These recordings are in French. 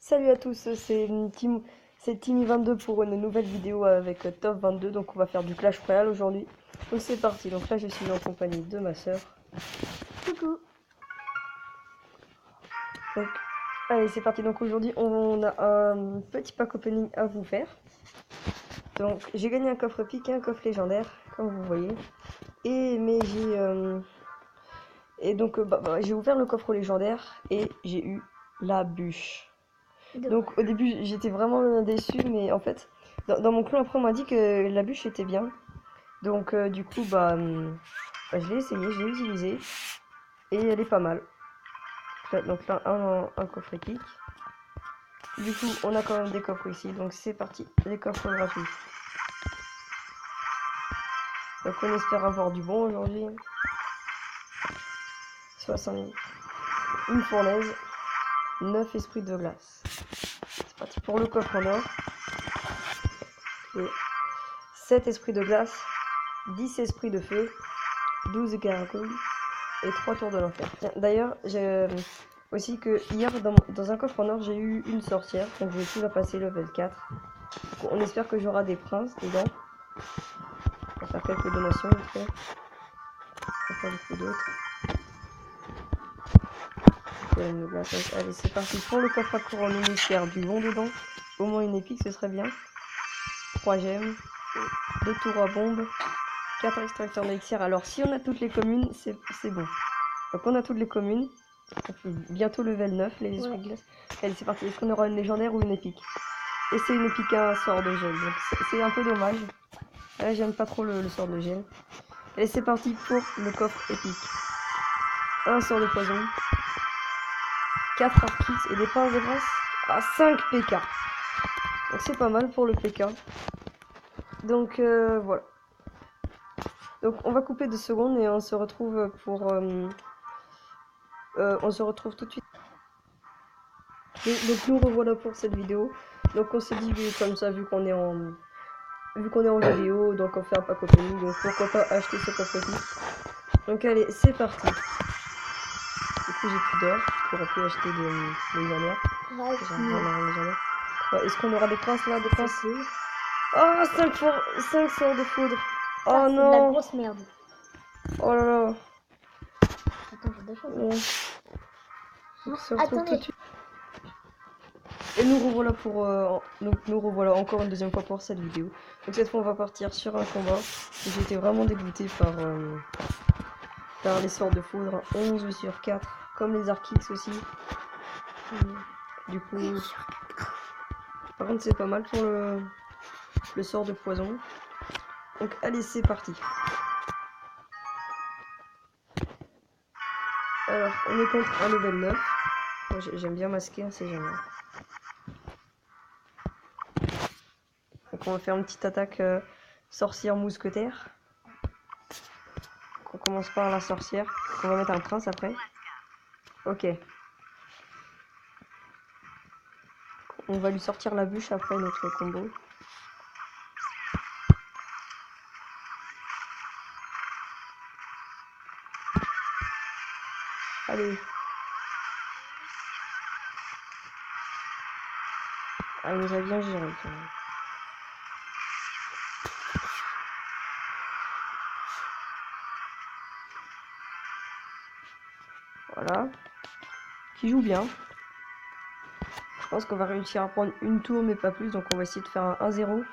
Salut à tous, c'est Timmy22 pour une nouvelle vidéo avec Top 22. Donc on va faire du Clash Royale aujourd'hui. Donc c'est parti. Donc là je suis en compagnie de ma soeur. Coucou. Donc allez, c'est parti. Donc aujourd'hui on a un petit pack opening à vous faire. Donc j'ai gagné un coffre pique et un coffre légendaire comme vous voyez. Et donc j'ai ouvert le coffre légendaire et j'ai eu la bûche. Donc au début j'étais vraiment déçue, mais en fait dans mon clan après on m'a dit que la bûche était bien. Donc du coup je l'ai essayé, je l'ai utilisé et elle est pas mal. Donc là un coffre épique. Du coup on a quand même des coffres ici, donc c'est parti, les coffres gratuits. Donc on espère avoir du bon aujourd'hui. 60 000. Une fournaise, 9 esprits de glace. C'est parti pour le coffre en or. Et 7 esprits de glace, 10 esprits de feu, 12 gargouilles et 3 tours de l'enfer. D'ailleurs, j'ai aussi que hier dans un coffre en or, j'ai eu une sorcière, donc je vais tout la passer level 4. Donc, on espère que j'aurai des princes dedans. On va faire quelques donations vite fait. Pas beaucoup d'autres. Allez, c'est parti pour le coffre à couronne, on espère du bon dedans. Au moins une épique, ce serait bien. 3 gemmes, 2 tours à bombe, 4 extracteurs d'élixir. Alors si on a toutes les communes, c'est bon. Donc on a toutes les communes. Ça fait bientôt level 9 les esprits de glace. Allez, c'est parti. Est-ce qu'on aura une légendaire ou une épique? Et c'est une épique à un sort de gel. Donc c'est un peu dommage. Là, j'aime pas trop le sort de gel. Allez, c'est parti pour le coffre épique. Un sort de poison. 4 archix et des pinces de grâce à 5 PK. Donc c'est pas mal pour le PK. Donc voilà. Donc on va couper 2 secondes et on se retrouve pour... on se retrouve tout de suite. Donc nous revoilà pour cette vidéo. Donc on s'est dit comme ça vu qu'on est en vidéo, donc on fait un pack opening, donc pourquoi pas acheter ce coffre épique. Donc allez, c'est parti. Du coup j'ai plus d'or, j'aurais pu acheter des légendaires. Est-ce qu'on aura des princes là, des princes? Oh 5 sorts de foudre. Oh non. C'est de la grosse merde. Oh là là. Attends, j'ai deux choses. Attendez. Et nous revoilà pour nous revoilà encore une deuxième fois pour cette vidéo. Donc cette fois on va partir sur un combat. J'étais vraiment dégoûté par les sorts de foudre. 11 sur 4, comme les archix aussi. Du coup, par contre c'est pas mal pour le sort de poison. Donc allez, c'est parti. Alors on est contre un level 9. Moi, j'aime bien masquer, hein, c'est génial. Donc on va faire une petite attaque sorcière mousquetaire. On commence par la sorcière. On va mettre un prince après. Ok. On va lui sortir la bûche après notre combo. Allez. Ah, il nous a bien géré quand même. Voilà. Qui joue bien. Je pense qu'on va réussir à prendre une tour mais pas plus. Donc on va essayer de faire un 1-0.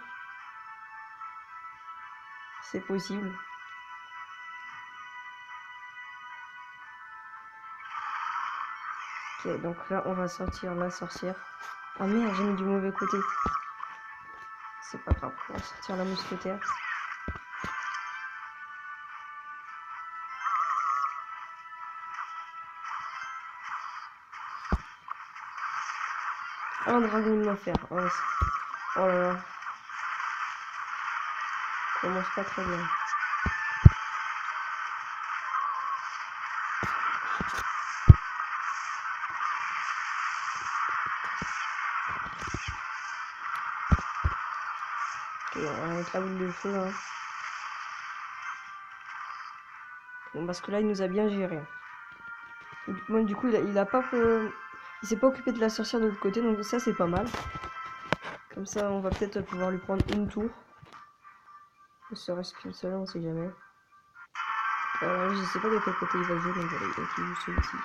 C'est possible. Ok, donc là on va sortir la sorcière. Ah merde, j'ai mis du mauvais côté. C'est pas grave, on va sortir la mousquetaire. Un dragon de l'enfer. Oh là là. Commence pas très bien. Ok, on va mettre la boule de feu là. Bon, parce que là il nous a bien géré. Bon, du coup il a pas Il s'est pas occupé de la sorcière de l'autre côté, donc ça c'est pas mal. Comme ça on va peut-être pouvoir lui prendre une tour. Ne serait-ce qu'une seule, on sait jamais. Je sais pas de quel côté il va jouer, donc voilà, il joue celui-ci.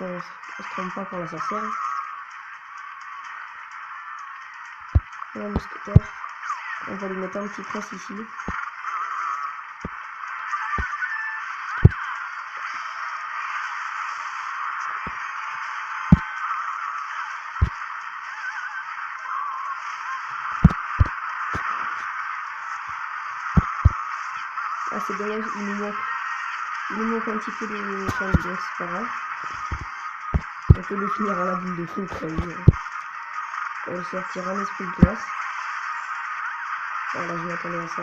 On se trompe pas pour la sorcière. La mousquetaire. On va lui mettre un petit prince ici. Ah c'est dommage, il nous manque un petit peu de temps, donc c'est pas grave. On peut le finir à la boule de feu, quoi. On va lui sortir un esprit de glace. Voilà, je m'attendais à ça.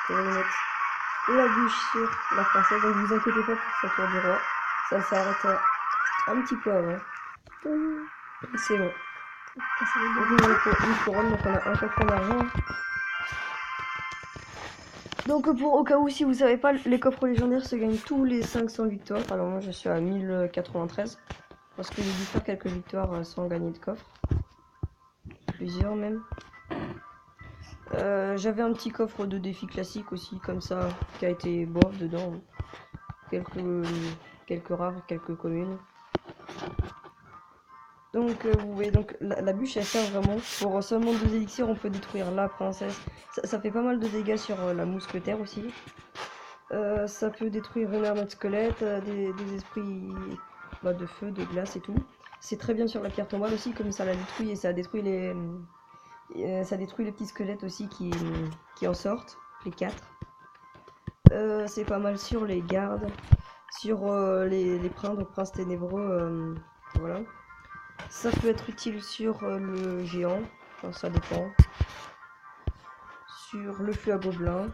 On va mettre la bûche sur la princesse, donc vous inquiétez pas pour sa tour du roi. Ça s'arrête un petit peu avant. C'est bon. Donc on a une couronne, donc on a un coffre en argent. Donc pour au cas où si vous savez pas, les coffres légendaires se gagnent tous les 500 victoires. Alors moi je suis à 1093. Parce que j'ai dû faire quelques victoires sans gagner de coffre. Plusieurs même. J'avais un petit coffre de défi classique aussi, comme ça, qui a été bof dedans. Quelques rares, quelques communes. Donc vous voyez, donc la bûche elle sert vraiment pour seulement 2 élixirs, on peut détruire la princesse. Ça fait pas mal de dégâts sur la mousquetaire aussi. Ça peut détruire une armée de squelettes, des esprits de feu, de glace et tout. C'est très bien sur la pierre tombale aussi, comme ça la détruit et ça détruit les petits squelettes aussi qui en sortent, les 4. C'est pas mal sur les gardes, sur les princes, donc princes ténébreux, voilà. Ça peut être utile sur le géant, enfin ça dépend. Sur le flux à gobelins.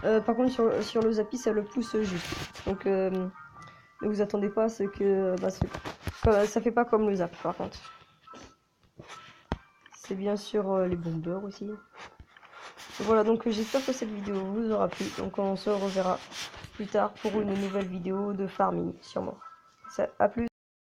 Par contre sur le Zappy ça le pousse juste. Donc ne vous attendez pas à ce que... ça fait pas comme le Zap par contre. C'est bien sûr les bombeurs aussi. Voilà, donc j'espère que cette vidéo vous aura plu. Donc on se reverra plus tard pour une nouvelle vidéo de farming sûrement. A plus.